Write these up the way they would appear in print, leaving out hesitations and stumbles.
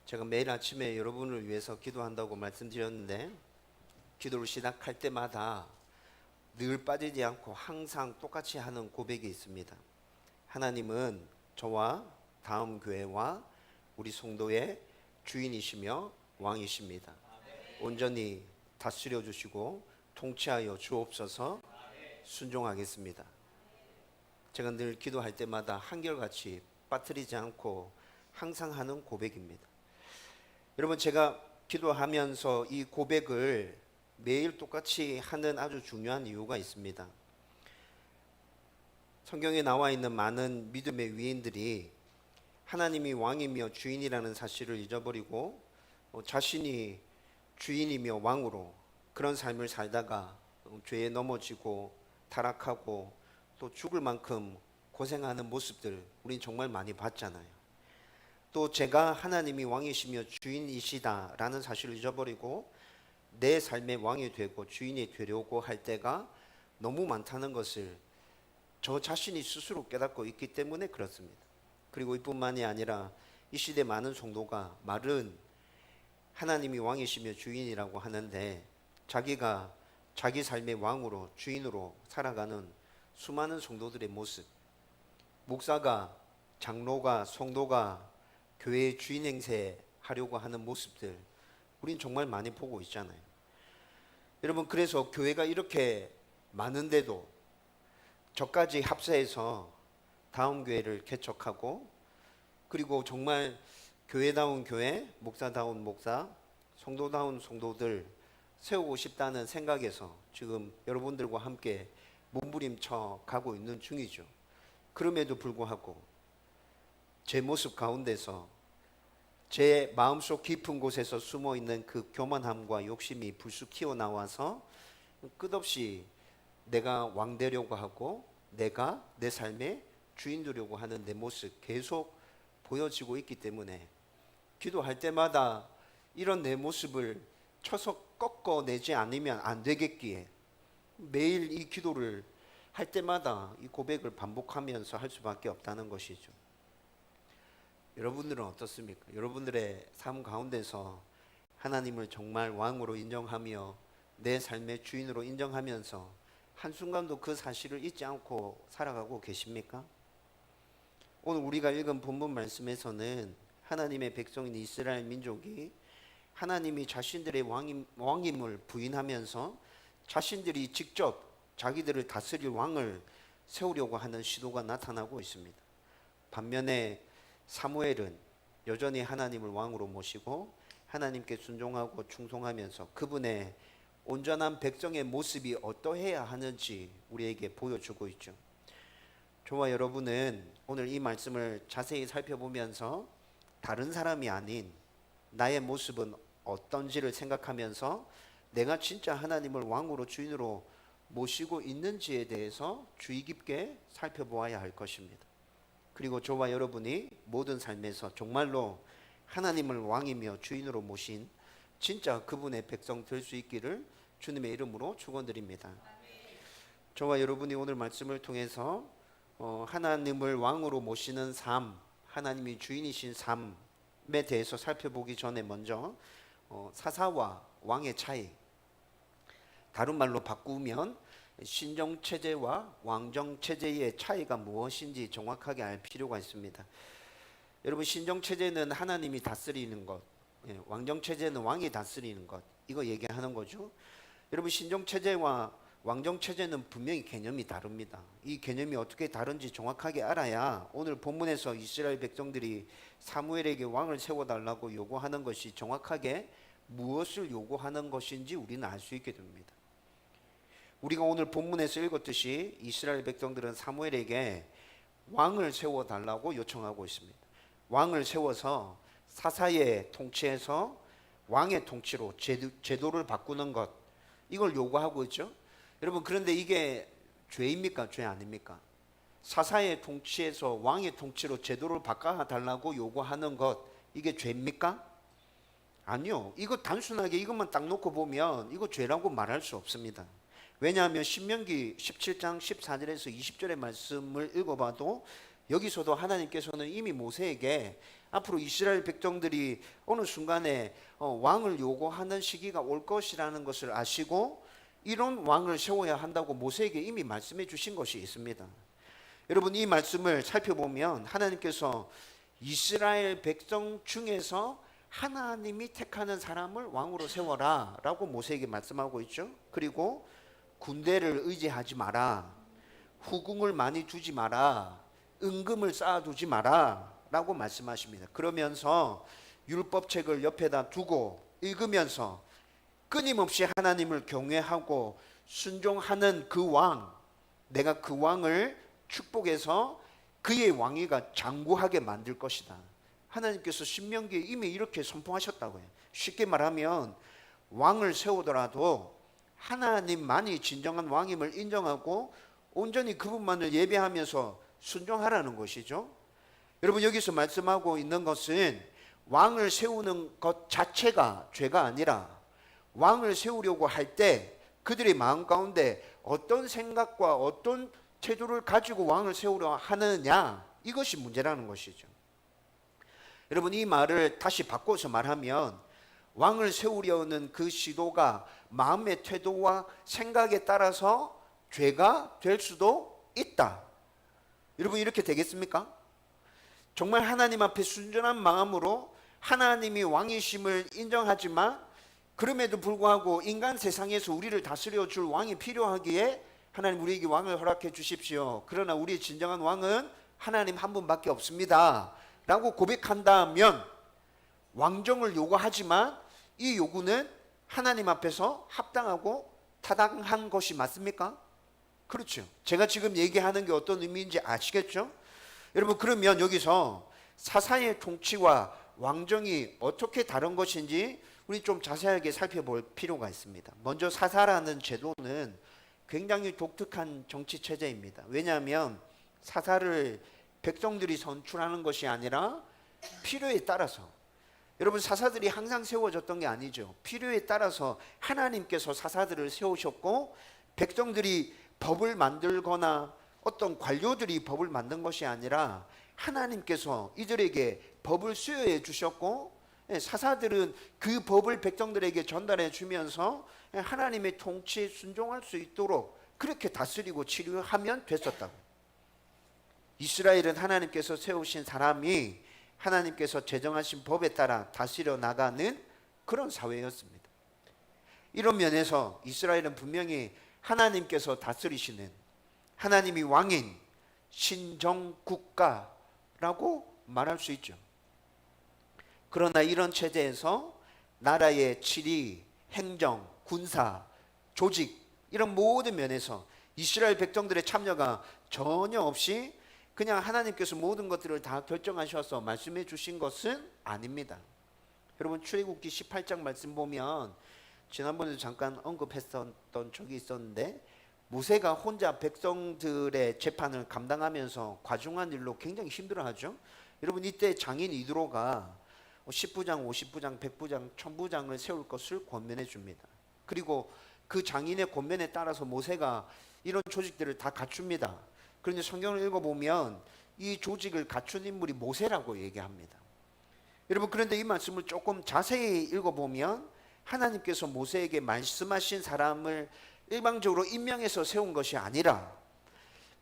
제가 매일 아침에 여러분을 위해서 기도한다고 말씀드렸는데, 기도를 시작할 때마다 늘 빠지지 않고 항상 똑같이 하는 고백이 있습니다. 하나님은 저와 다음 교회와 우리 성도의 주인이시며 왕이십니다. 온전히 다스려 주시고 통치하여 주옵소서. 순종하겠습니다. 제가 늘 기도할 때마다 한결같이 빠뜨리지 않고 항상 하는 고백입니다. 여러분, 제가 기도하면서 이 고백을 매일 똑같이 하는 아주 중요한 이유가 있습니다. 성경에 나와 있는 많은 믿음의 위인들이 하나님이 왕이며 주인이라는 사실을 잊어버리고 자신이 주인이며 왕으로 그런 삶을 살다가 죄에 넘어지고 타락하고 또 죽을 만큼 고생하는 모습들 우린 정말 많이 봤잖아요. 또 제가 하나님이 왕이시며 주인이시다라는 사실을 잊어버리고 내 삶의 왕이 되고 주인이 되려고 할 때가 너무 많다는 것을 저 자신이 스스로 깨닫고 있기 때문에 그렇습니다. 그리고 이뿐만이 아니라 이 시대 많은 성도가 말은 하나님이 왕이시며 주인이라고 하는데 자기가 자기 삶의 왕으로 주인으로 살아가는 수많은 성도들의 모습, 목사가 장로가 성도가 교회의 주인 행세하려고 하는 모습들 우린 정말 많이 보고 있잖아요. 여러분, 그래서 교회가 이렇게 많은데도 저까지 합세해서 다음 교회를 개척하고 그리고 정말 교회다운 교회, 목사다운 목사, 성도다운 성도들 세우고 싶다는 생각에서 지금 여러분들과 함께 몸부림쳐 가고 있는 중이죠. 그럼에도 불구하고 제 모습 가운데서 제 마음속 깊은 곳에서 숨어있는 그 교만함과 욕심이 불쑥 튀어나와서 끝없이 내가 왕 되려고 하고 내가 내 삶의 주인 되려고 하는 내 모습 계속 보여지고 있기 때문에 기도할 때마다 이런 내 모습을 쳐서 꺾어내지 않으면 안 되겠기에 매일 이 기도를 할 때마다 이 고백을 반복하면서 할 수밖에 없다는 것이죠. 여러분들은 어떻습니까? 여러분들의 삶 가운데서 하나님을 정말 왕으로 인정하며 내 삶의 주인으로 인정하면서 한순간도 그 사실을 잊지 않고 살아가고 계십니까? 오늘 우리가 읽은 본문 말씀에서는 하나님의 백성인 이스라엘 민족이 하나님이 자신들의 왕임을 부인하면서 자신들이 직접 자기들을 다스릴 왕을 세우려고 하는 시도가 나타나고 있습니다. 반면에 사무엘은 여전히 하나님을 왕으로 모시고 하나님께 순종하고 충성하면서 그분의 온전한 백성의 모습이 어떠해야 하는지 우리에게 보여주고 있죠. 저와 여러분은 오늘 이 말씀을 자세히 살펴보면서 다른 사람이 아닌 나의 모습은 어떤지를 생각하면서 내가 진짜 하나님을 왕으로 주인으로 모시고 있는지에 대해서 주의 깊게 살펴보아야 할 것입니다. 그리고 저와 여러분이 모든 삶에서 정말로 하나님을 왕이며 주인으로 모신 진짜 그분의 백성 될 수 있기를 주님의 이름으로 축원드립니다. 저와 여러분이 오늘 말씀을 통해서 하나님을 왕으로 모시는 삶, 하나님이 주인이신 삶에 대해서 살펴보기 전에 먼저 사사와 왕의 차이, 다른 말로 바꾸면 신정체제와 왕정체제의 차이가 무엇인지 정확하게 알 필요가 있습니다. 여러분, 신정체제는 하나님이 다스리는 것, 왕정체제는 왕이 다스리는 것, 이거 얘기하는 거죠. 여러분, 신정체제와 왕정체제는 분명히 개념이 다릅니다. 이 개념이 어떻게 다른지 정확하게 알아야 오늘 본문에서 이스라엘 백성들이 사무엘에게 왕을 세워달라고 요구하는 것이 정확하게 무엇을 요구하는 것인지 우리는 알 수 있게 됩니다. 우리가 오늘 본문에서 읽었듯이 이스라엘 백성들은 사무엘에게 왕을 세워달라고 요청하고 있습니다. 왕을 세워서 사사의 통치에서 왕의 통치로 제도를 바꾸는 것, 이걸 요구하고 있죠. 여러분, 그런데 이게 죄입니까? 죄 아닙니까? 사사의 통치에서 왕의 통치로 제도를 바꿔달라고 요구하는 것, 이게 죄입니까? 아니요. 이거 단순하게 이것만 딱 놓고 보면 이거 죄라고 말할 수 없습니다. 왜냐하면 신명기 17장 14절에서 20절의 말씀을 읽어봐도 여기서도 하나님께서는 이미 모세에게 앞으로 이스라엘 백성들이 어느 순간에 왕을 요구하는 시기가 올 것이라는 것을 아시고 이런 왕을 세워야 한다고 모세에게 이미 말씀해 주신 것이 있습니다. 여러분, 이 말씀을 살펴보면 하나님께서 이스라엘 백성 중에서 하나님이 택하는 사람을 왕으로 세워라 라고 모세에게 말씀하고 있죠. 그리고 군대를 의지하지 마라, 후궁을 많이 두지 마라, 은금을 쌓아두지 마라 라고 말씀하십니다. 그러면서 율법책을 옆에다 두고 읽으면서 끊임없이 하나님을 경외하고 순종하는 그 왕, 내가 그 왕을 축복해서 그의 왕위가 장구하게 만들 것이다. 하나님께서 신명기에 이미 이렇게 선포하셨다고요. 쉽게 말하면 왕을 세우더라도 하나님만이 진정한 왕임을 인정하고 온전히 그분만을 예배하면서 순종하라는 것이죠. 여러분, 여기서 말씀하고 있는 것은 왕을 세우는 것 자체가 죄가 아니라 왕을 세우려고 할 때 그들의 마음 가운데 어떤 생각과 어떤 태도를 가지고 왕을 세우려 하느냐, 이것이 문제라는 것이죠. 여러분, 이 말을 다시 바꿔서 말하면 왕을 세우려는 그 시도가 마음의 태도와 생각에 따라서 죄가 될 수도 있다. 여러분, 이렇게 되겠습니까? 정말 하나님 앞에 순전한 마음으로 하나님이 왕이심을 인정하지만 그럼에도 불구하고 인간 세상에서 우리를 다스려 줄 왕이 필요하기에 하나님, 우리에게 왕을 허락해 주십시오. 그러나 우리의 진정한 왕은 하나님 한 분밖에 없습니다 라고 고백한다면 왕정을 요구하지만 이 요구는 하나님 앞에서 합당하고 타당한 것이 맞습니까? 그렇죠. 제가 지금 얘기하는 게 어떤 의미인지 아시겠죠? 여러분, 그러면 여기서 사사의 통치와 왕정이 어떻게 다른 것인지 우리 좀 자세하게 살펴볼 필요가 있습니다. 먼저 사사라는 제도는 굉장히 독특한 정치 체제입니다. 왜냐하면 사사를 백성들이 선출하는 것이 아니라 필요에 따라서, 여러분, 사사들이 항상 세워졌던 게 아니죠. 필요에 따라서 하나님께서 사사들을 세우셨고 백성들이 법을 만들거나 어떤 관료들이 법을 만든 것이 아니라 하나님께서 이들에게 법을 수여해 주셨고 사사들은 그 법을 백성들에게 전달해 주면서 하나님의 통치에 순종할 수 있도록 그렇게 다스리고 치료하면 됐었다고. 이스라엘은 하나님께서 세우신 사람이 하나님께서 제정하신 법에 따라 다스려 나가는 그런 사회였습니다. 이런 면에서 이스라엘은 분명히 하나님께서 다스리시는, 하나님이 왕인 신정국가라고 말할 수 있죠. 그러나 이런 체제에서 나라의 지리, 행정, 군사, 조직, 이런 모든 면에서 이스라엘 백성들의 참여가 전혀 없이 그냥 하나님께서 모든 것들을 다 결정하셔서 말씀해 주신 것은 아닙니다. 여러분, 출애굽기 18장 말씀 보면 지난번에도 잠깐 언급했었던 적이 있었는데 모세가 혼자 백성들의 재판을 감당하면서 과중한 일로 굉장히 힘들어하죠. 여러분, 이때 장인 이드로가 10부장, 50부장, 100부장, 1000부장을 세울 것을 권면해 줍니다. 그리고 그 장인의 권면에 따라서 모세가 이런 조직들을 다 갖춥니다. 그런데 성경을 읽어보면 이 조직을 갖춘 인물이 모세라고 얘기합니다. 여러분, 그런데 이 말씀을 조금 자세히 읽어보면 하나님께서 모세에게 말씀하신 사람을 일방적으로 임명해서 세운 것이 아니라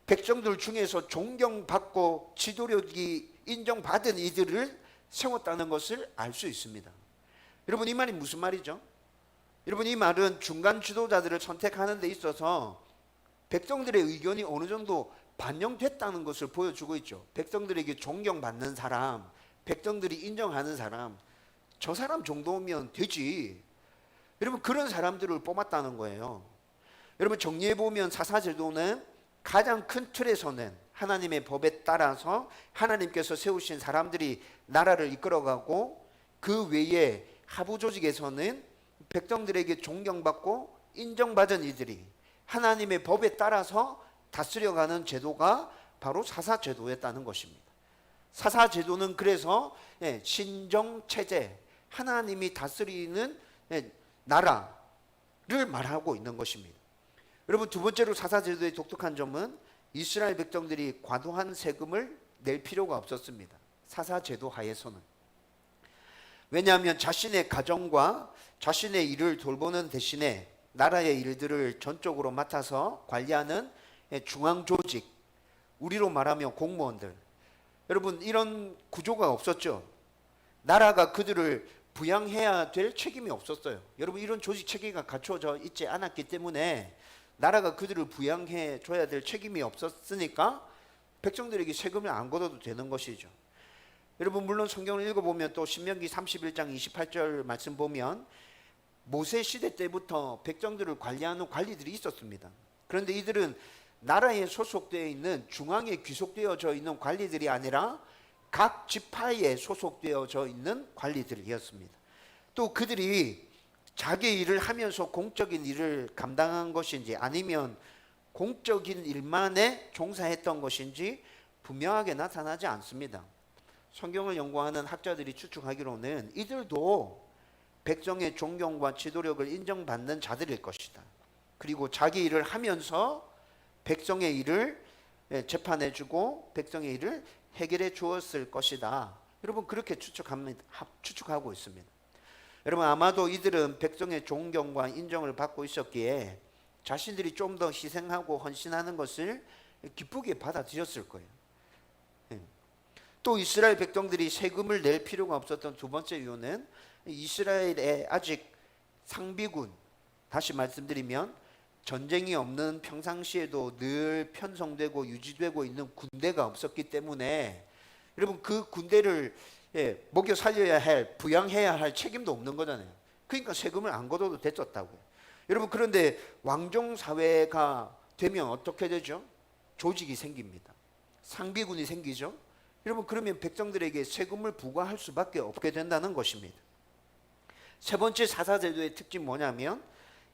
백성들 중에서 존경받고 지도력이 인정받은 이들을 세웠다는 것을 알 수 있습니다. 여러분, 이 말이 무슨 말이죠? 여러분, 이 말은 중간 지도자들을 선택하는 데 있어서 백성들의 의견이 어느 정도 반영됐다는 것을 보여주고 있죠. 백성들에게 존경받는 사람, 백성들이 인정하는 사람, 저 사람 정도면 되지. 여러분, 그런 사람들을 뽑았다는 거예요. 여러분, 정리해보면 사사제도는 가장 큰 틀에서는 하나님의 법에 따라서 하나님께서 세우신 사람들이 나라를 이끌어가고 그 외에 하부 조직에서는 백성들에게 존경받고 인정받은 이들이 하나님의 법에 따라서 다스려가는 제도가 바로 사사제도였다는 것입니다. 사사제도는 그래서 신정체제, 하나님이 다스리는 나라를 말하고 있는 것입니다. 여러분, 두 번째로 사사제도의 독특한 점은 이스라엘 백성들이 과도한 세금을 낼 필요가 없었습니다. 사사제도 하에서는. 왜냐하면 자신의 가정과 자신의 일을 돌보는 대신에 나라의 일들을 전적으로 맡아서 관리하는 중앙조직, 우리로 말하면 공무원들, 여러분 이런 구조가 없었죠. 나라가 그들을 부양해야 될 책임이 없었어요. 여러분 이런 조직 체계가 갖춰져 있지 않았기 때문에 나라가 그들을 부양해 줘야 될 책임이 없었으니까 백성들에게 세금을 안 걷어도 되는 것이죠. 여러분 물론 성경을 읽어보면 또 신명기 31장 28절 말씀 보면 모세 시대 때부터 백성들을 관리하는 관리들이 있었습니다. 그런데 이들은 나라에 소속되어 있는 중앙에 귀속되어져 있는 관리들이 아니라 각 지파에 소속되어져 있는 관리들이었습니다. 또 그들이 자기 일을 하면서 공적인 일을 감당한 것인지 아니면 공적인 일만에 종사했던 것인지 분명하게 나타나지 않습니다. 성경을 연구하는 학자들이 추측하기로는 이들도 백성의 존경과 지도력을 인정받는 자들일 것이다. 그리고 자기 일을 하면서 백성의 일을 재판해주고 백성의 일을 해결해 주었을 것이다. 여러분 그렇게 추측하고 있습니다. 여러분 아마도 이들은 백성의 존경과 인정을 받고 있었기에 자신들이 좀 더 희생하고 헌신하는 것을 기쁘게 받아들였을 거예요. 또 이스라엘 백성들이 세금을 낼 필요가 없었던 두 번째 이유는 이스라엘에 아직 상비군, 다시 말씀드리면 전쟁이 없는 평상시에도 늘 편성되고 유지되고 있는 군대가 없었기 때문에 여러분 그 군대를 먹여 살려야 할, 부양해야 할 책임도 없는 거잖아요. 그러니까 세금을 안 걷어도 됐었다고요. 여러분 그런데 왕정 사회가 되면 어떻게 되죠? 조직이 생깁니다. 상비군이 생기죠. 여러분 그러면 백성들에게 세금을 부과할 수밖에 없게 된다는 것입니다. 세 번째 사사제도의 특징이 뭐냐면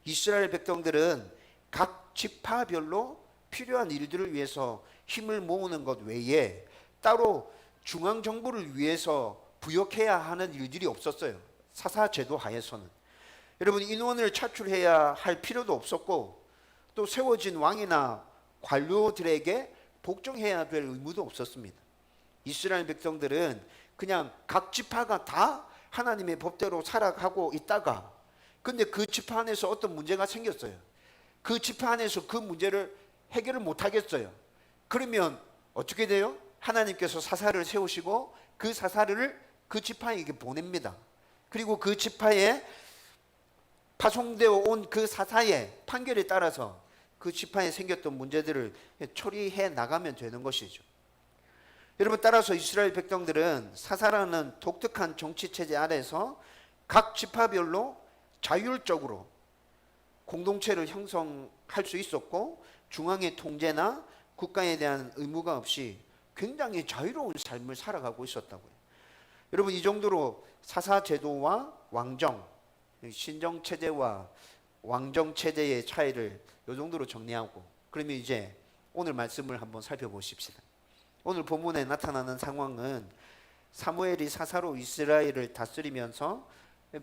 이스라엘 백성들은 각 지파별로 필요한 일들을 위해서 힘을 모으는 것 외에 따로 중앙정부를 위해서 부역해야 하는 일들이 없었어요. 사사제도 하에서는. 여러분 인원을 차출해야 할 필요도 없었고 또 세워진 왕이나 관료들에게 복종해야 될 의무도 없었습니다. 이스라엘 백성들은 그냥 각 지파가 다 하나님의 법대로 살아가고 있다가 근데 그 지파 안에서 어떤 문제가 생겼어요. 그 지파 안에서 그 문제를 해결을 못 하겠어요. 그러면 어떻게 돼요? 하나님께서 사사를 세우시고 그 사사를 그 지파에게 보냅니다. 그리고 그 지파에 파송되어 온 그 사사의 판결에 따라서 그 지파에 생겼던 문제들을 처리해 나가면 되는 것이죠. 여러분 따라서 이스라엘 백성들은 사사라는 독특한 정치 체제 아래서 각 지파별로 자율적으로 공동체를 형성할 수 있었고 중앙의 통제나 국가에 대한 의무가 없이 굉장히 자유로운 삶을 살아가고 있었다고요. 여러분 이 정도로 사사제도와 왕정, 신정체제와 왕정체제의 차이를 이 정도로 정리하고 그러면 이제 오늘 말씀을 한번 살펴보십시다. 오늘 본문에 나타나는 상황은 사무엘이 사사로 이스라엘을 다스리면서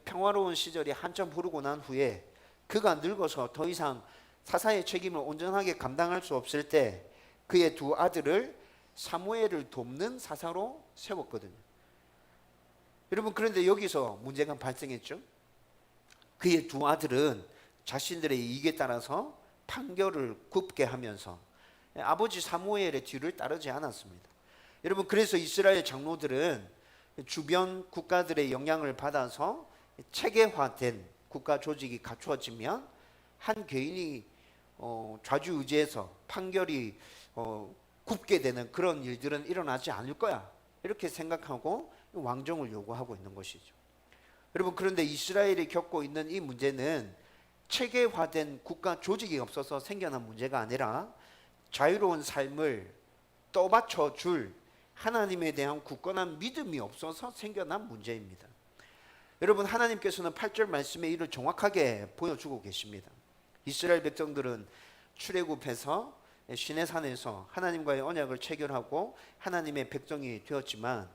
평화로운 시절이 한참 흐르고 난 후에 그가 늙어서 더 이상 사사의 책임을 온전하게 감당할 수 없을 때 그의 두 아들을 사무엘을 돕는 사사로 세웠거든요. 여러분 그런데 여기서 문제가 발생했죠. 그의 두 아들은 자신들의 이익에 따라서 판결을 굽게 하면서 아버지 사무엘의 뒤를 따르지 않았습니다. 여러분 그래서 이스라엘 장로들은 주변 국가들의 영향을 받아서 체계화된 국가 조직이 갖추어지면 한 개인이 좌지우지해서 판결이 굽게 되는 그런 일들은 일어나지 않을 거야 이렇게 생각하고 왕정을 요구하고 있는 것이죠. 여러분 그런데 이스라엘이 겪고 있는 이 문제는 체계화된 국가 조직이 없어서 생겨난 문제가 아니라 자유로운 삶을 떠받쳐 줄 하나님에 대한 굳건한 믿음이 없어서 생겨난 문제입니다. 여러분 하나님께서는 8절 말씀에 이를 정확하게 보여주고 계십니다. 이스라엘 백성들은 출애굽해서 시내산에서 하나님과의 언약을 체결하고 하나님의 백성이 되었지만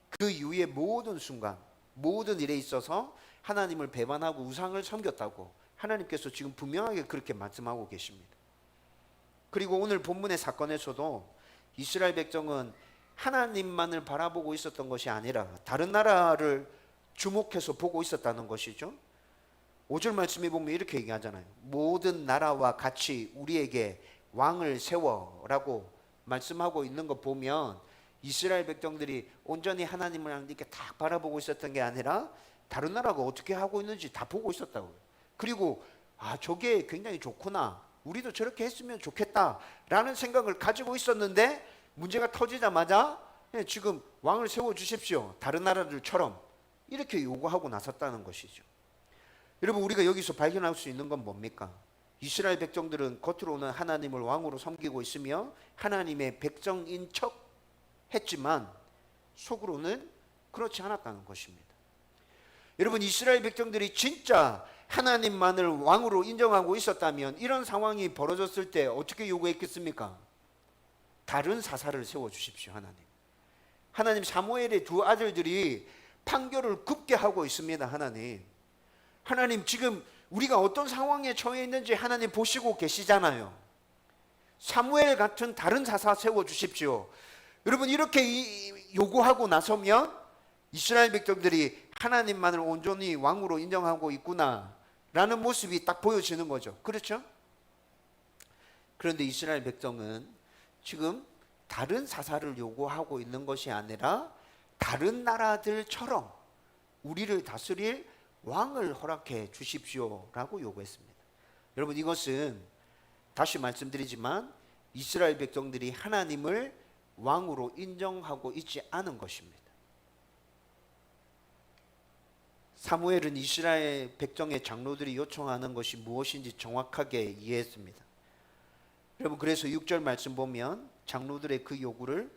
그 이후의 모든 순간 모든 일에 있어서 하나님을 배반하고 우상을 섬겼다고 하나님께서 지금 분명하게 그렇게 말씀하고 계십니다. 그리고 오늘 본문의 사건에서도 이스라엘 백성은 하나님만을 바라보고 있었던 것이 아니라 다른 나라를 주목해서 보고 있었다는 것이죠. 5절 말씀에 보면 이렇게 얘기하잖아요. 모든 나라와 같이 우리에게 왕을 세워라고 말씀하고 있는 거 보면 이스라엘 백성들이 온전히 하나님을 이렇게 딱 바라보고 있었던 게 아니라 다른 나라가 어떻게 하고 있는지 다 보고 있었다고요. 그리고 저게 굉장히 좋구나, 우리도 저렇게 했으면 좋겠다라는 생각을 가지고 있었는데 문제가 터지자마자 지금 왕을 세워주십시오, 다른 나라들처럼 이렇게 요구하고 나섰다는 것이죠. 여러분, 우리가 여기서 발견할 수 있는 건 뭡니까? 이스라엘 백성들은 겉으로는 하나님을 왕으로 섬기고 있으며 하나님의 백성인 척 했지만 속으로는 그렇지 않았다는 것입니다. 여러분, 이스라엘 백성들이 진짜 하나님만을 왕으로 인정하고 있었다면 이런 상황이 벌어졌을 때 어떻게 요구했겠습니까? 다른 사사를 세워주십시오. 하나님 사무엘의 두 아들들이 판결을 굽게 하고 있습니다. 하나님 지금 우리가 어떤 상황에 처해 있는지 하나님 보시고 계시잖아요. 사무엘 같은 다른 사사 세워주십시오. 여러분, 이렇게 요구하고 나서면 이스라엘 백성들이 하나님만을 온전히 왕으로 인정하고 있구나 라는 모습이 딱 보여지는 거죠. 그렇죠? 그런데 이스라엘 백성은 지금 다른 사사를 요구하고 있는 것이 아니라 다른 나라들처럼 우리를 다스릴 왕을 허락해 주십시오라고 요구했습니다. 여러분, 이것은 다시 말씀드리지만 이스라엘 백성들이 하나님을 왕으로 인정하고 있지 않은 것입니다. 사무엘은 이스라엘 백성의 장로들이 요청하는 것이 무엇인지 정확하게 이해했습니다. 여러분, 그래서 6절 말씀 보면 장로들의 그 요구를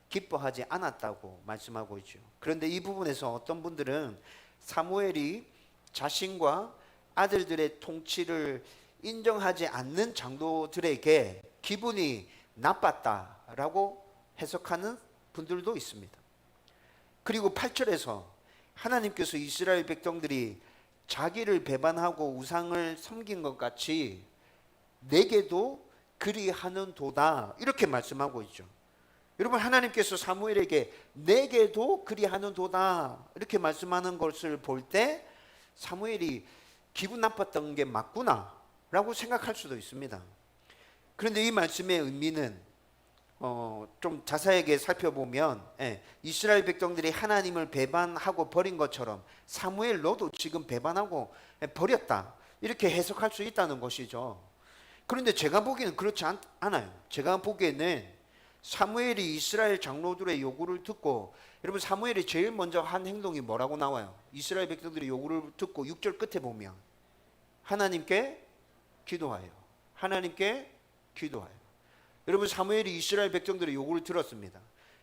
기뻐하지 않았다고 말씀하고 있죠. 그런데 이 부분에서 어떤 분들은 사무엘이 자신과 아들들의 통치를 인정하지 않는 장로들에게 기분이 나빴다라고 해석하는 분들도 있습니다. 그리고 8절에서 하나님께서 이스라엘 백성들이 자기를 배반하고 우상을 섬긴 것 같이 내게도 그리하는도다 이렇게 말씀하고 있죠. 여러분, 하나님께서 사무엘에게 내게도 그리하는도다 이렇게 말씀하는 것을 볼 때 사무엘이 기분 나빴던 게 맞구나 라고 생각할 수도 있습니다. 그런데 이 말씀의 의미는 좀 자세하게 살펴보면 이스라엘 백성들이 하나님을 배반하고 버린 것처럼 사무엘 너도 지금 배반하고 버렸다 이렇게 해석할 수 있다는 것이죠. 그런데 제가 보기에는 그렇지 않아요. 제가 보기에는 사무엘이 이스라엘 장로들의 요구를 듣고, 여러분, 사무엘이 제일 먼저 한 행동이 뭐라고 나와요? 이스라엘 백성들의 요구를 듣고 6절 끝에 보면 하나님께 기도하여, 하나님께 기도하여. 여러분, 사무엘이 이스라엘 백성들의 요구를 들었습니다.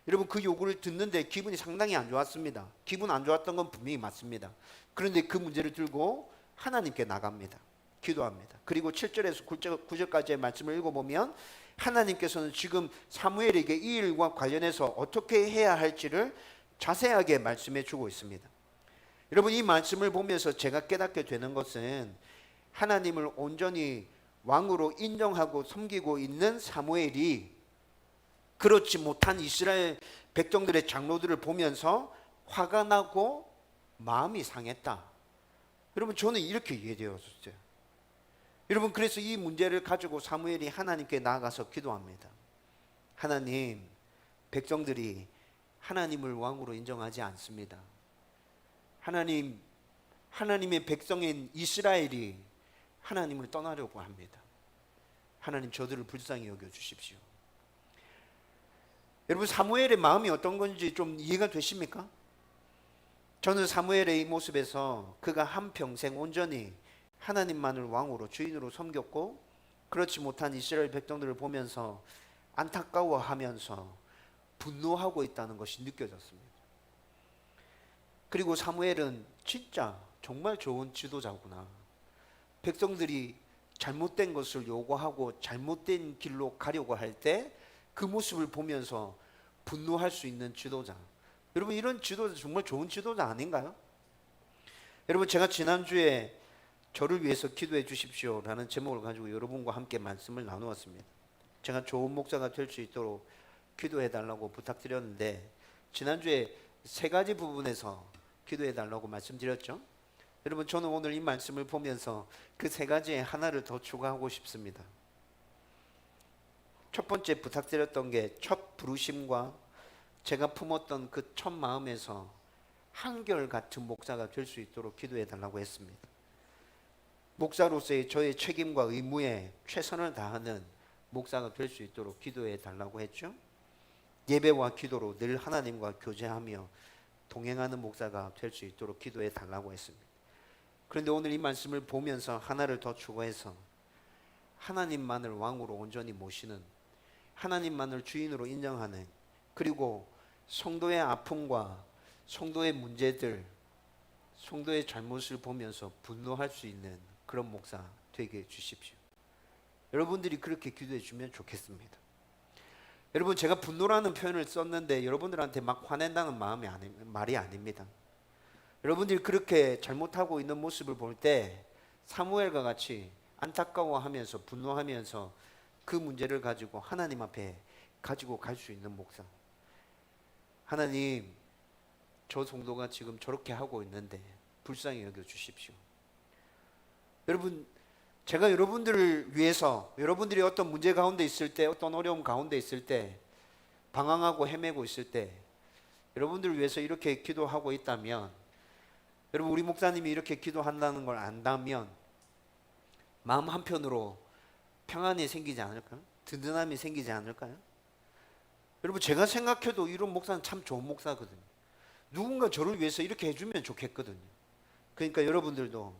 여러분, 그 요구를 듣는데 기분이 상당히 안 좋았습니다. 기분 안 좋았던 건 분명히 맞습니다. 그런데 그 문제를 들고 하나님께 나갑니다. 기도합니다. 그리고 7절에서 9절까지의 말씀을 읽어보면 하나님께서는 지금 사무엘에게 이 일과 관련해서 어떻게 해야 할지를 자세하게 말씀해 주고 있습니다. 여러분, 이 말씀을 보면서 제가 깨닫게 되는 것은 하나님을 온전히 왕으로 인정하고 섬기고 있는 사무엘이 그렇지 못한 이스라엘 백성들의 장로들을 보면서 화가 나고 마음이 상했다. 여러분, 저는 이렇게 이해되었어요. 여러분, 그래서 이 문제를 가지고 사무엘이 하나님께 나아가서 기도합니다. 하나님, 백성들이 하나님을 왕으로 인정하지 않습니다. 하나님의 백성인 이스라엘이 하나님을 떠나려고 합니다. 하나님, 저들을 불쌍히 여겨 주십시오. 여러분, 사무엘의 마음이 어떤 건지 좀 이해가 되십니까? 저는 사무엘의 이 모습에서 그가 한평생 온전히 하나님만을 왕으로 주인으로 섬겼고 그렇지 못한 이스라엘 백성들을 보면서 안타까워하면서 분노하고 있다는 것이 느껴졌습니다. 그리고 사무엘은 진짜 정말 좋은 지도자구나. 백성들이 잘못된 것을 요구하고 잘못된 길로 가려고 할 때 그 모습을 보면서 분노할 수 있는 지도자. 여러분, 이런 지도자 정말 좋은 지도자 아닌가요? 여러분, 제가 지난주에 저를 위해서 기도해 주십시오 라는 제목을 가지고 여러분과 함께 말씀을 나누었습니다. 제가 좋은 목사가 될 수 있도록 기도해 달라고 부탁드렸는데 지난주에 세 가지 부분에서 기도해 달라고 말씀드렸죠. 여러분, 저는 오늘 이 말씀을 보면서 그 세 가지에 하나를 더 추가하고 싶습니다. 첫 번째 부탁드렸던 게 첫 부르심과 제가 품었던 그 첫 마음에서 한결같은 목사가 될 수 있도록 기도해 달라고 했습니다. 목사로서의 저의 책임과 의무에 최선을 다하는 목사가 될 수 있도록 기도해 달라고 했죠. 예배와 기도로 늘 하나님과 교제하며 동행하는 목사가 될 수 있도록 기도해 달라고 했습니다. 그런데 오늘 이 말씀을 보면서 하나를 더 추가해서 하나님만을 왕으로 온전히 모시는, 하나님만을 주인으로 인정하는, 그리고 성도의 아픔과 성도의 문제들, 성도의 잘못을 보면서 분노할 수 있는 그런 목사 되게 해 주십시오. 여러분들이 그렇게 기도해 주면 좋겠습니다. 여러분, 제가 분노라는 표현을 썼는데 여러분들한테 막 화낸다는 말이 아닙니다. 여러분들이 그렇게 잘못하고 있는 모습을 볼 때 사무엘과 같이 안타까워하면서 분노하면서 그 문제를 가지고 하나님 앞에 가지고 갈 수 있는 목사. 하나님, 저 성도가 지금 저렇게 하고 있는데 불쌍히 여겨 주십시오. 여러분, 제가 여러분들을 위해서, 여러분들이 어떤 문제 가운데 있을 때, 어떤 어려움 가운데 있을 때, 방황하고 헤매고 있을 때 여러분들을 위해서 이렇게 기도하고 있다면, 여러분, 우리 목사님이 이렇게 기도한다는 걸 안다면 마음 한편으로 평안이 생기지 않을까요? 든든함이 생기지 않을까요? 여러분, 제가 생각해도 이런 목사는 참 좋은 목사거든요. 누군가 저를 위해서 이렇게 해주면 좋겠거든요. 그러니까 여러분들도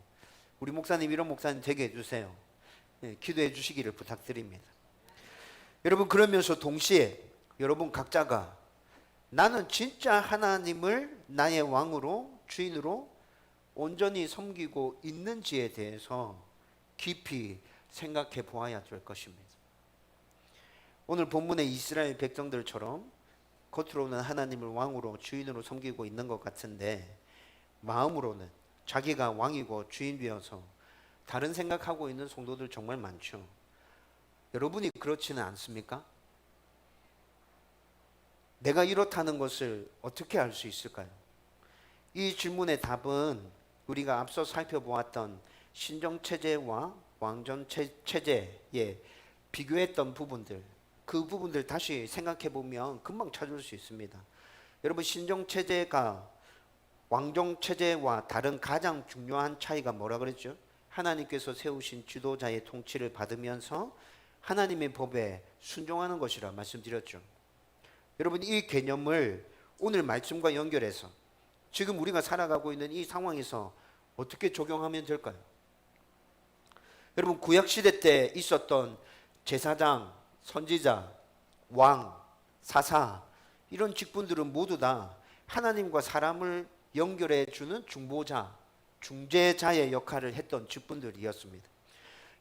우리 목사님 이런 목사님 되게 해주세요. 네, 기도해 주시기를 부탁드립니다. 여러분, 그러면서 동시에 여러분 각자가 나는 진짜 하나님을 나의 왕으로, 주인으로 온전히 섬기고 있는지에 대해서 깊이 생각해 보아야 될 것입니다. 오늘 본문의 이스라엘 백성들처럼 겉으로는 하나님을 왕으로, 주인으로 섬기고 있는 것 같은데 마음으로는 자기가 왕이고 주인 되어서 다른 생각하고 있는 성도들 정말 많죠. 여러분이 그렇지는 않습니까? 내가 이렇다는 것을 어떻게 알 수 있을까요? 이 질문의 답은 우리가 앞서 살펴보았던 신정체제와 왕정체제에 비교했던 부분들, 그 부분들 다시 생각해 보면 금방 찾을 수 있습니다. 여러분, 신정체제가 왕정체제와 다른 가장 중요한 차이가 뭐라 그랬죠? 하나님께서 세우신 지도자의 통치를 받으면서 하나님의 법에 순종하는 것이라 말씀드렸죠. 여러분, 이 개념을 오늘 말씀과 연결해서 지금 우리가 살아가고 있는 이 상황에서 어떻게 적용하면 될까요? 여러분, 구약시대 때 있었던 제사장, 선지자, 왕, 사사, 이런 직분들은 모두 다 하나님과 사람을 연결해 주는 중보자, 중재자의 역할을 했던 직분들이었습니다.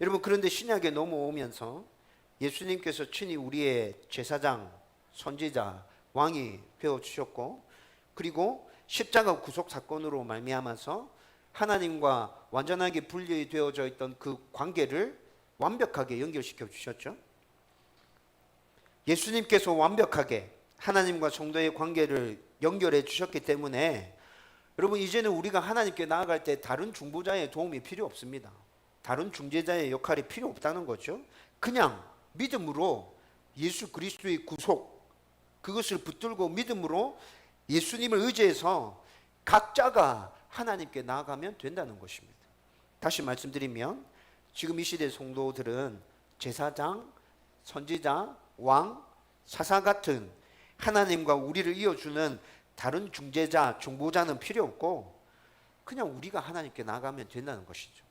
여러분, 그런데 신약에 넘어오면서 예수님께서 친히 우리의 제사장, 선지자, 왕이 되어주셨고, 그리고 십자가 구속 사건으로 말미암아서 하나님과 완전하게 분리되어져 있던 그 관계를 완벽하게 연결시켜 주셨죠. 예수님께서 완벽하게 하나님과 성도의 관계를 연결해 주셨기 때문에 여러분, 이제는 우리가 하나님께 나아갈 때 다른 중보자의 도움이 필요 없습니다. 다른 중재자의 역할이 필요 없다는 거죠. 그냥 믿음으로 예수 그리스도의 구속, 그것을 붙들고 믿음으로 예수님을 의지해서 각자가 하나님께 나아가면 된다는 것입니다. 다시 말씀드리면 지금 이 시대 성도들은 제사장, 선지자, 왕, 사사 같은 하나님과 우리를 이어주는 다른 중재자, 중보자는 필요 없고 그냥 우리가 하나님께 나아가면 된다는 것이죠.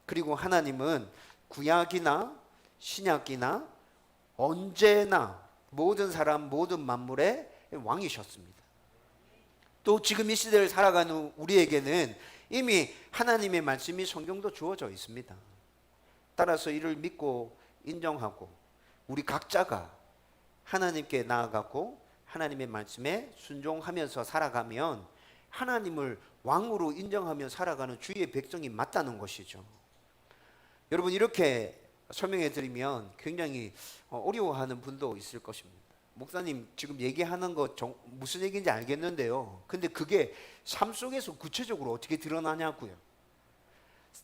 그리고 하나님은 구약이나 신약이나 언제나 모든 사람, 모든 만물의 왕이셨습니다. 또 지금 이 시대를 살아가는 우리에게는 이미 하나님의 말씀이 성경도 주어져 있습니다. 따라서 이를 믿고 인정하고 우리 각자가 하나님께 나아가고 하나님의 말씀에 순종하면서 살아가면 하나님을 왕으로 인정하며 살아가는 주의 백성이 맞다는 것이죠. 여러분, 이렇게 설명해 드리면 굉장히 어려워하는 분도 있을 것입니다. 목사님 지금 얘기하는 거 무슨 얘기인지 알겠는데요. 근데 그게 삶 속에서 구체적으로 어떻게 드러나냐고요.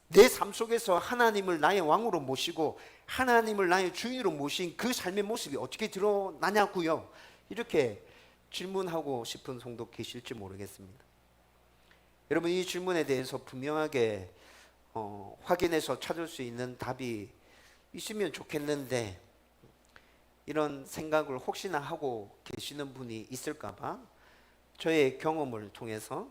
내 삶 속에서 하나님을 나의 왕으로 모시고 하나님을 나의 주인으로 모신 그 삶의 모습이 어떻게 드러나냐고요. 이렇게 질문하고 싶은 성도 계실지 모르겠습니다. 여러분, 이 질문에 대해서 분명하게 확인해서 찾을 수 있는 답이 있으면 좋겠는데, 이런 생각을 혹시나 하고 계시는 분이 있을까봐 저의 경험을 통해서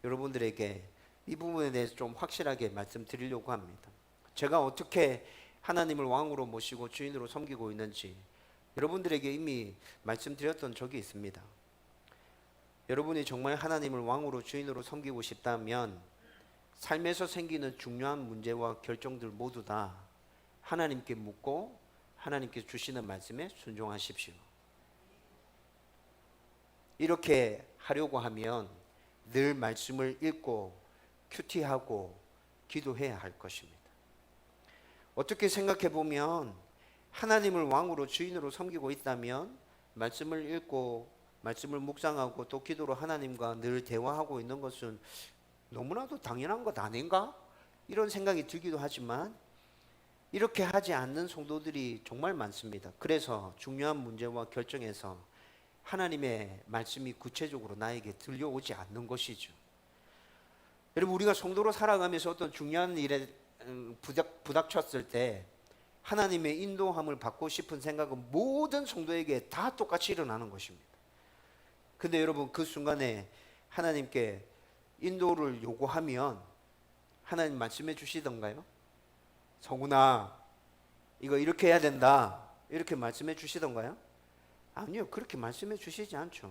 여러분들에게 이 부분에 대해서 좀 확실하게 말씀드리려고 합니다. 제가 어떻게 하나님을 왕으로 모시고 주인으로 섬기고 있는지 여러분들에게 이미 말씀드렸던 적이 있습니다. 여러분이 정말 하나님을 왕으로 주인으로 섬기고 싶다면 삶에서 생기는 중요한 문제와 결정들 모두 다 하나님께 묻고 하나님께 주시는 말씀에 순종하십시오. 이렇게 하려고 하면 늘 말씀을 읽고 큐티하고 기도해야 할 것입니다. 어떻게 생각해 보면 하나님을 왕으로 주인으로 섬기고 있다면 말씀을 읽고 말씀을 묵상하고 또 기도로 하나님과 늘 대화하고 있는 것은 너무나도 당연한 것 아닌가? 이런 생각이 들기도 하지만 이렇게 하지 않는 성도들이 정말 많습니다. 그래서 중요한 문제와 결정에서 하나님의 말씀이 구체적으로 나에게 들려오지 않는 것이죠. 여러분, 우리가 성도로 살아가면서 어떤 중요한 일에 부닥쳤을 때 하나님의 인도함을 받고 싶은 생각은 모든 성도에게 다 똑같이 일어나는 것입니다. 근데 여러분, 그 순간에 하나님께 인도를 요구하면 하나님 말씀해 주시던가요? 성훈아, 이거 이렇게 해야 된다, 이렇게 말씀해 주시던가요? 아니요, 그렇게 말씀해 주시지 않죠.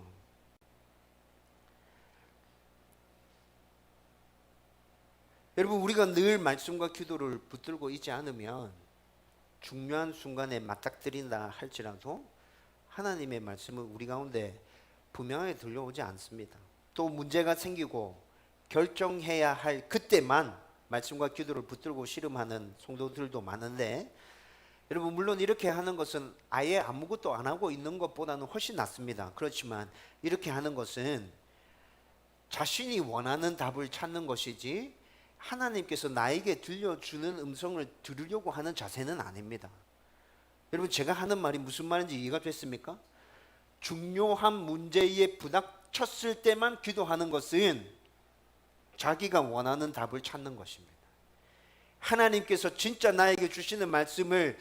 여러분, 우리가 늘 말씀과 기도를 붙들고 있지 않으면 중요한 순간에 맞닥뜨린다 할지라도 하나님의 말씀은 우리 가운데 분명하게 들려오지 않습니다. 또 문제가 생기고 결정해야 할 그때만 말씀과 기도를 붙들고 씨름하는 성도들도 많은데, 여러분, 물론 이렇게 하는 것은 아예 아무것도 안 하고 있는 것보다는 훨씬 낫습니다. 그렇지만 이렇게 하는 것은 자신이 원하는 답을 찾는 것이지 하나님께서 나에게 들려주는 음성을 들으려고 하는 자세는 아닙니다. 여러분, 제가 하는 말이 무슨 말인지 이해가 됐습니까? 중요한 문제에 부닥쳤을 때만 기도하는 것은 자기가 원하는 답을 찾는 것입니다. 하나님께서 진짜 나에게 주시는 말씀을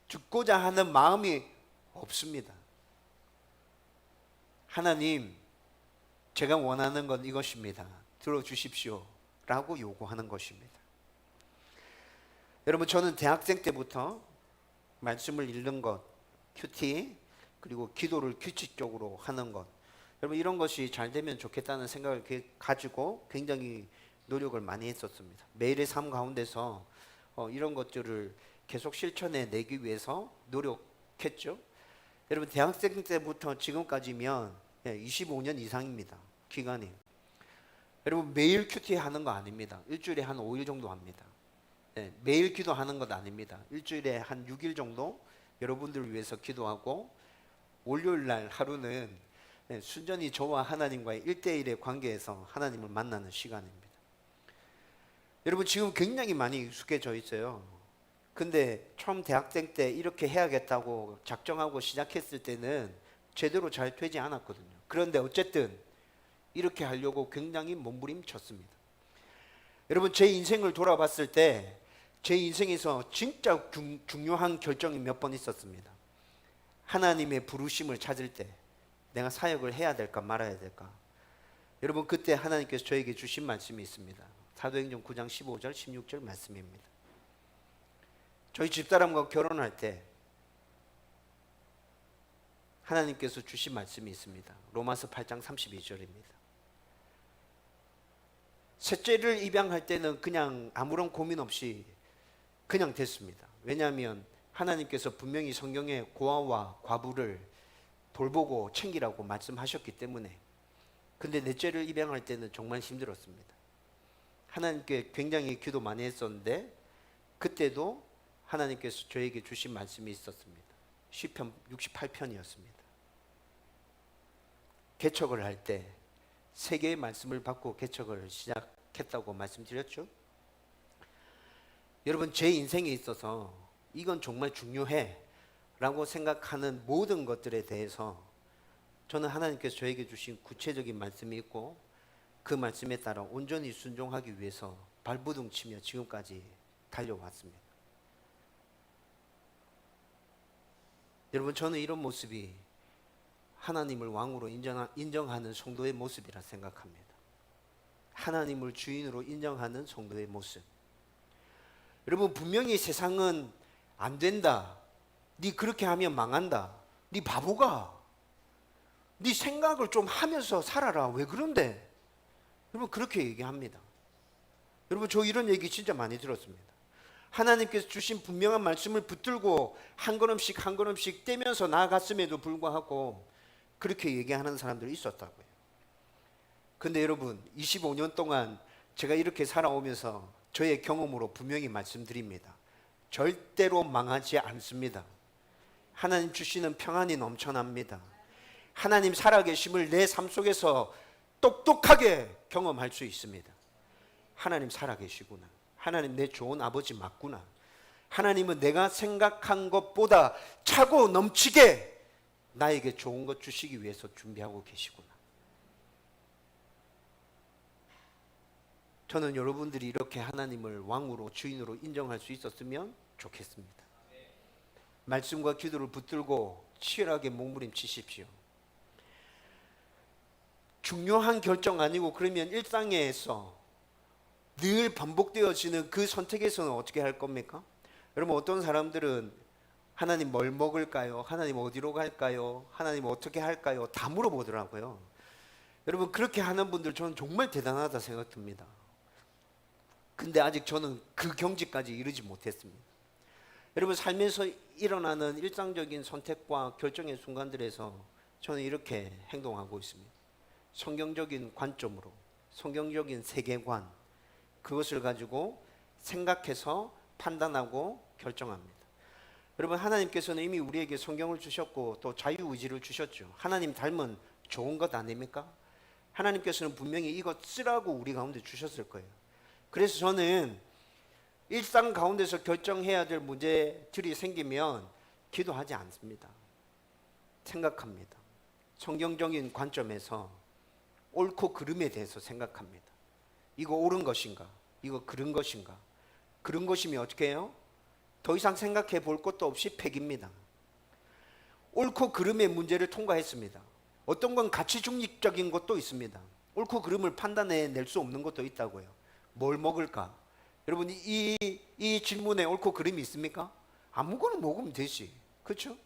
듣고자 하는 마음이 없습니다. 하나님, 제가 원하는 건 이것입니다. 들어주십시오 라고 요구하는 것입니다. 여러분, 저는 대학생 때부터 말씀을 읽는 것, 큐티, 그리고 기도를 규칙적으로 하는 것, 여러분, 이런 것이 잘 되면 좋겠다는 생각을 가지고 굉장히 노력을 많이 했었습니다. 매일의 삶 가운데서 이런 것들을 계속 실천해 내기 위해서 노력했죠. 여러분, 대학생 때부터 지금까지면 25년 이상입니다. 기간이. 여러분, 매일 큐티 하는 거 아닙니다. 일주일에 한 5일 정도 합니다. 매일 기도하는 것 아닙니다. 일주일에 한 6일 정도 여러분들을 위해서 기도하고, 월요일 날 하루는 순전히 저와 하나님과의 1대1의 관계에서 하나님을 만나는 시간입니다. 여러분, 지금 굉장히 많이 익숙해져 있어요. 근데 처음 대학생 때 이렇게 해야겠다고 작정하고 시작했을 때는 제대로 잘 되지 않았거든요. 그런데 어쨌든 이렇게 하려고 굉장히 몸부림쳤습니다. 여러분, 제 인생을 돌아봤을 때 제 인생에서 진짜 중요한 결정이 몇 번 있었습니다. 하나님의 부르심을 찾을 때 내가 사역을 해야 될까 말아야 될까. 여러분, 그때 하나님께서 저에게 주신 말씀이 있습니다. 사도행전 9장 15절 16절 말씀입니다. 저희 집사람과 결혼할 때 하나님께서 주신 말씀이 있습니다. 로마서 8장 32절입니다. 셋째를 입양할 때는 그냥 아무런 고민 없이 그냥 됐습니다. 왜냐하면 하나님께서 분명히 성경에 고아와 과부를 돌보고 챙기라고 말씀하셨기 때문에. 근데 넷째를 입양할 때는 정말 힘들었습니다. 하나님께 굉장히 기도 많이 했었는데 그때도 하나님께서 저에게 주신 말씀이 있었습니다. 시편 68편이었습니다. 개척을 할 때 세 개의 말씀을 받고 개척을 시작했다고 말씀드렸죠. 여러분, 제 인생에 있어서 이건 정말 중요해 라고 생각하는 모든 것들에 대해서 저는 하나님께서 저에게 주신 구체적인 말씀이 있고 그 말씀에 따라 온전히 순종하기 위해서 발버둥 치며 지금까지 달려왔습니다. 여러분, 저는 이런 모습이 하나님을 왕으로 인정하는 성도의 모습이라 생각합니다. 하나님을 주인으로 인정하는 성도의 모습. 여러분, 분명히 세상은 안 된다, 네 그렇게 하면 망한다, 네 바보가, 네 생각을 좀 하면서 살아라, 왜 그런데? 여러분, 그렇게 얘기합니다. 여러분, 저 이런 얘기 진짜 많이 들었습니다. 하나님께서 주신 분명한 말씀을 붙들고 한 걸음씩 한 걸음씩 떼면서 나아갔음에도 불구하고 그렇게 얘기하는 사람들이 있었다고요. 근데 여러분, 25년 동안 제가 이렇게 살아오면서 저의 경험으로 분명히 말씀드립니다. 절대로 망하지 않습니다. 하나님 주시는 평안이 넘쳐납니다. 하나님 살아계심을 내 삶 속에서 똑똑하게 경험할 수 있습니다. 하나님 살아계시구나. 하나님 내 좋은 아버지 맞구나. 하나님은 내가 생각한 것보다 차고 넘치게 나에게 좋은 것 주시기 위해서 준비하고 계시구나. 저는 여러분들이 이렇게 하나님을 왕으로 주인으로 인정할 수 있었으면 좋겠습니다. 말씀과 기도를 붙들고 치열하게 몸부림치십시오. 중요한 결정 아니고 그러면 일상에서 늘 반복되어지는 그 선택에서는 어떻게 할 겁니까? 여러분, 어떤 사람들은 하나님 뭘 먹을까요? 하나님 어디로 갈까요? 하나님 어떻게 할까요? 다 물어보더라고요. 여러분, 그렇게 하는 분들 저는 정말 대단하다 생각됩니다. 근데 아직 저는 그 경지까지 이르지 못했습니다. 여러분, 삶에서 일어나는 일상적인 선택과 결정의 순간들에서 저는 이렇게 행동하고 있습니다. 성경적인 관점으로, 성경적인 세계관, 그것을 가지고 생각해서 판단하고 결정합니다. 여러분, 하나님께서는 이미 우리에게 성경을 주셨고 또 자유의지를 주셨죠. 하나님 닮은 좋은 것 아닙니까? 하나님께서는 분명히 이것 쓰라고 우리 가운데 주셨을 거예요. 그래서 저는 일상 가운데서 결정해야 될 문제들이 생기면 기도하지 않습니다. 생각합니다. 성경적인 관점에서 옳고 그름에 대해서 생각합니다. 이거 옳은 것인가? 이거 그른 것인가? 그른 것이면 어떻게 해요? 더 이상 생각해 볼 것도 없이 폐기입니다. 옳고 그름의 문제를 통과했습니다. 어떤 건 가치 중립적인 것도 있습니다. 옳고 그름을 판단해낼 수 없는 것도 있다고요. 뭘 먹을까? 여러분, 이 질문에 옳고 그름이 있습니까? 아무거나 먹으면 되지. 그렇죠?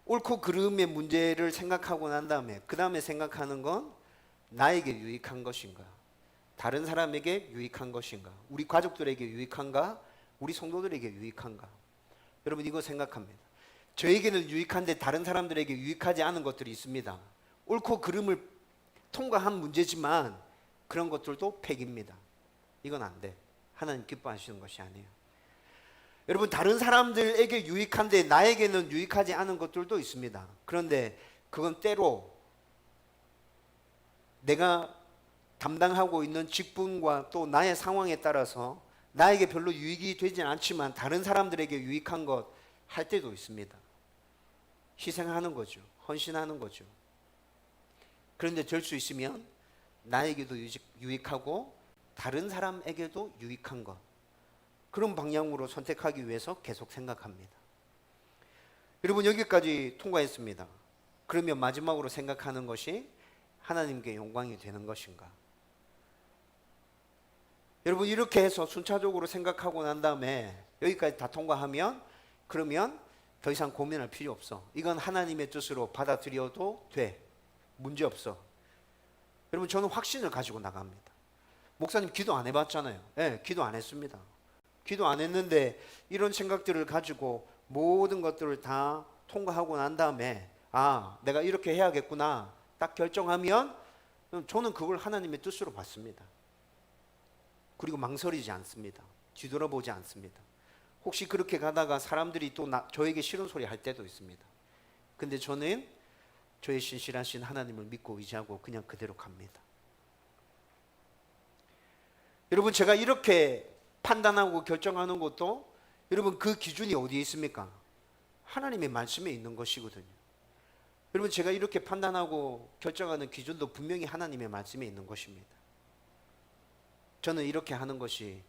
옳고 그름의 문제를 생각하고 난 다음에 그 다음에 생각하는 건 나에게 유익한 것인가? 다른 사람에게 유익한 것인가? 우리 가족들에게 유익한가? 우리 성도들에게 유익한가? 여러분, 이거 생각합니다. 저에게는 유익한데 다른 사람들에게 유익하지 않은 것들이 있습니다. 옳고 그름을 통과한 문제지만 그런 것들도 폐기입니다. 이건 안 돼. 하나님 기뻐하시는 것이 아니에요. 여러분, 다른 사람들에게 유익한데 나에게는 유익하지 않은 것들도 있습니다. 그런데 그건 때로 내가 담당하고 있는 직분과 또 나의 상황에 따라서 나에게 별로 유익이 되지 않지만 다른 사람들에게 유익한 것 할 때도 있습니다. 희생하는 거죠. 헌신하는 거죠. 그런데 될 수 있으면 나에게도 유익하고 다른 사람에게도 유익한 것, 그런 방향으로 선택하기 위해서 계속 생각합니다. 여러분, 여기까지 통과했습니다. 그러면 마지막으로 생각하는 것이 하나님께 영광이 되는 것인가? 여러분, 이렇게 해서 순차적으로 생각하고 난 다음에 여기까지 다 통과하면 그러면 더 이상 고민할 필요 없어. 이건 하나님의 뜻으로 받아들여도 돼. 문제 없어. 여러분, 저는 확신을 가지고 나갑니다. 목사님, 기도 안 해봤잖아요. 네, 기도 안 했습니다. 기도 안 했는데 이런 생각들을 가지고 모든 것들을 다 통과하고 난 다음에 아, 내가 이렇게 해야겠구나 딱 결정하면 저는 그걸 하나님의 뜻으로 받습니다. 그리고 망설이지 않습니다. 뒤돌아보지 않습니다. 혹시 그렇게 가다가 사람들이 또 저에게 싫은 소리 할 때도 있습니다. 근데 저는 저의 신실하신 하나님을 믿고 의지하고 그냥 그대로 갑니다. 여러분, 제가 이렇게 판단하고 결정하는 것도 여러분 그 기준이 어디에 있습니까? 하나님의 말씀에 있는 것이거든요. 여러분, 제가 이렇게 판단하고 결정하는 기준도 분명히 하나님의 말씀에 있는 것입니다. 저는 이렇게 하는 것이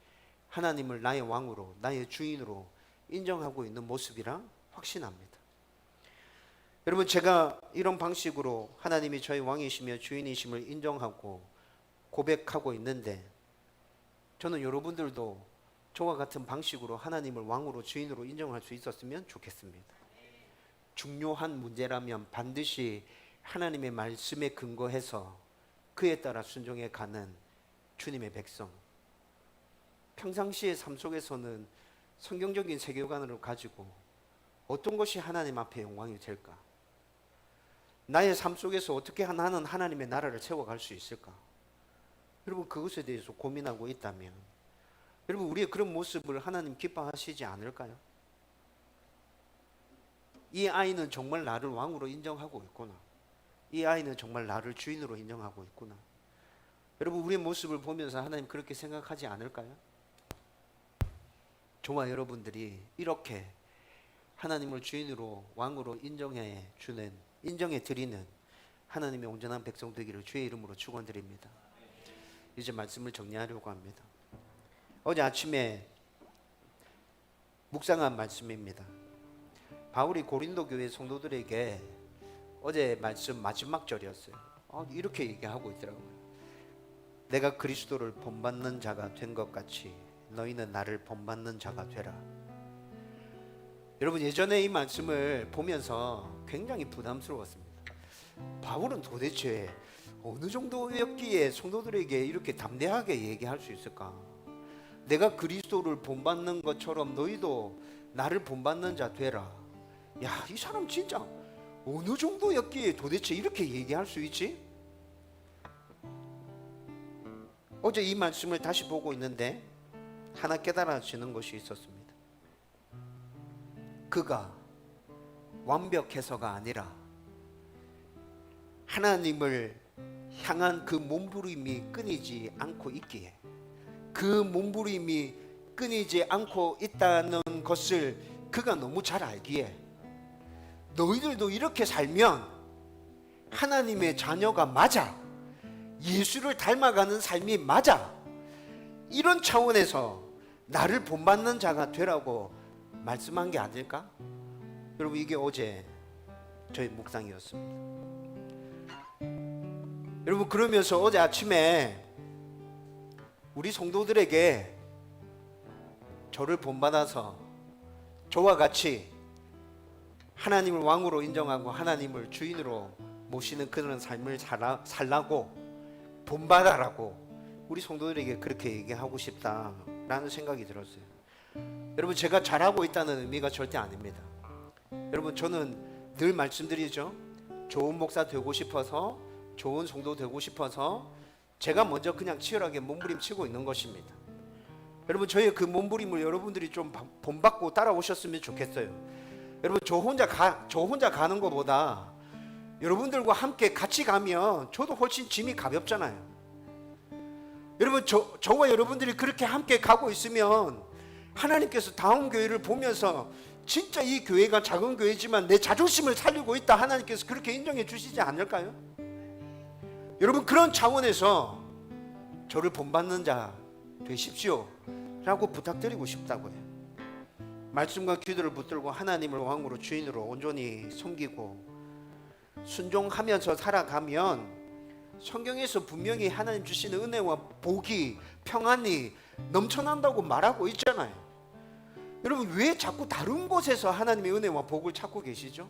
하나님을 나의 왕으로, 나의 주인으로 인정하고 있는 모습이라 확신합니다. 여러분, 제가 이런 방식으로 하나님이 저의 왕이시며 주인이심을 인정하고 고백하고 있는데, 저는 여러분들도 저와 같은 방식으로 하나님을 왕으로 주인으로 인정할 수 있었으면 좋겠습니다. 중요한 문제라면 반드시 하나님의 말씀에 근거해서 그에 따라 순종해 가는 주님의 백성, 평상시의 삶 속에서는 성경적인 세계관을 가지고 어떤 것이 하나님 앞에 영광이 될까? 나의 삶 속에서 어떻게 나는 하나님의 나라를 세워갈 수 있을까? 여러분, 그것에 대해서 고민하고 있다면 여러분, 우리의 그런 모습을 하나님 기뻐하시지 않을까요? 이 아이는 정말 나를 왕으로 인정하고 있구나. 이 아이는 정말 나를 주인으로 인정하고 있구나. 여러분, 우리의 모습을 보면서 하나님 그렇게 생각하지 않을까요? 저와 여러분들이 이렇게 하나님을 주인으로 왕으로 인정해 드리는 하나님의 온전한 백성 되기를 주의 이름으로 축원드립니다. 이제 말씀을 정리하려고 합니다. 어제 아침에 묵상한 말씀입니다. 바울이 고린도 교회 성도들에게 어제 말씀 마지막 절이었어요. 이렇게 얘기하고 있더라고요. 내가 그리스도를 본받는 자가 된 것 같이 너희는 나를 본받는 자가 되라. 여러분, 예전에 이 말씀을 보면서 굉장히 부담스러웠습니다. 바울은 도대체 어느 정도였기에 성도들에게 이렇게 담대하게 얘기할 수 있을까? 내가 그리스도를 본받는 것처럼 너희도 나를 본받는 자 되라. 야, 이 사람 진짜 어느 정도였기에 도대체 이렇게 얘기할 수 있지? 어제 이 말씀을 다시 보고 있는데 하나 깨달아지는 것이 있었습니다. 그가 완벽해서가 아니라 하나님을 향한 그 몸부림이 끊이지 않고 있기에, 그 몸부림이 끊이지 않고 있다는 것을 그가 너무 잘 알기에, 너희들도 이렇게 살면 하나님의 자녀가 맞아, 예수를 닮아가는 삶이 맞아, 이런 차원에서 나를 본받는 자가 되라고 말씀한 게 아닐까? 여러분, 이게 어제 저희 묵상이었습니다. 여러분, 그러면서 어제 아침에 우리 성도들에게 저를 본받아서 저와 같이 하나님을 왕으로 인정하고 하나님을 주인으로 모시는 그런 삶을 살라고, 본받아라고 우리 성도들에게 그렇게 얘기하고 싶다라는 생각이 들었어요. 여러분, 제가 잘하고 있다는 의미가 절대 아닙니다. 여러분, 저는 늘 말씀드리죠. 좋은 목사 되고 싶어서, 좋은 성도 되고 싶어서 제가 먼저 그냥 치열하게 몸부림치고 있는 것입니다. 여러분, 저의 그 몸부림을 여러분들이 좀 본받고 따라오셨으면 좋겠어요. 여러분, 저 혼자 가는 것보다 여러분들과 함께 같이 가면 저도 훨씬 짐이 가볍잖아요. 여러분, 저와 여러분들이 그렇게 함께 가고 있으면 하나님께서 다음 교회를 보면서 진짜 이 교회가 작은 교회지만 내 자존심을 살리고 있다, 하나님께서 그렇게 인정해 주시지 않을까요? 여러분, 그런 차원에서 저를 본받는 자 되십시오 라고 부탁드리고 싶다고요. 말씀과 기도를 붙들고 하나님을 왕으로 주인으로 온전히 섬기고 순종하면서 살아가면 성경에서 분명히 하나님 주시는 은혜와 복이, 평안이 넘쳐난다고 말하고 있잖아요. 여러분, 왜 자꾸 다른 곳에서 하나님의 은혜와 복을 찾고 계시죠?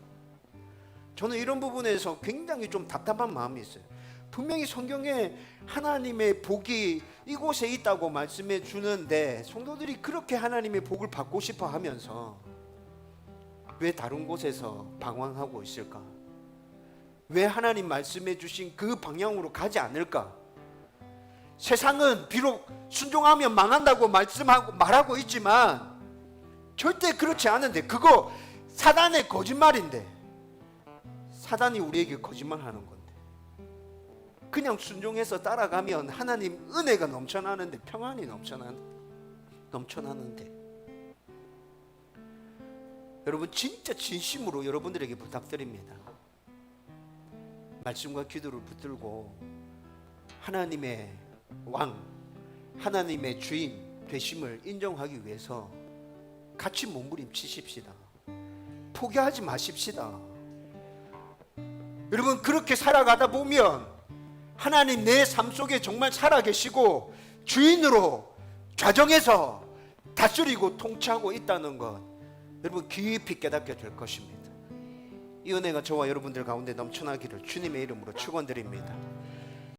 저는 이런 부분에서 굉장히 좀 답답한 마음이 있어요. 분명히 성경에 하나님의 복이 이곳에 있다고 말씀해 주는데 성도들이 그렇게 하나님의 복을 받고 싶어 하면서 왜 다른 곳에서 방황하고 있을까? 왜 하나님 말씀해 주신 그 방향으로 가지 않을까? 세상은 비록 순종하면 망한다고 말하고 있지만 절대 그렇지 않은데, 그거 사단의 거짓말인데, 사단이 우리에게 거짓말하는 건데, 그냥 순종해서 따라가면 하나님 은혜가 넘쳐나는데, 평안이 넘쳐나는데 여러분 진짜 진심으로 여러분들에게 부탁드립니다. 말씀과 기도를 붙들고 하나님의 왕, 하나님의 주인 되심을 인정하기 위해서 같이 몸부림치십시다. 포기하지 마십시다. 여러분 그렇게 살아가다 보면 하나님 내 삶 속에 정말 살아계시고 주인으로 좌정해서 다스리고 통치하고 있다는 것 여러분 깊이 깨닫게 될 것입니다. 이 은혜가 저와 여러분들 가운데 넘쳐나기를 주님의 이름으로 축원드립니다.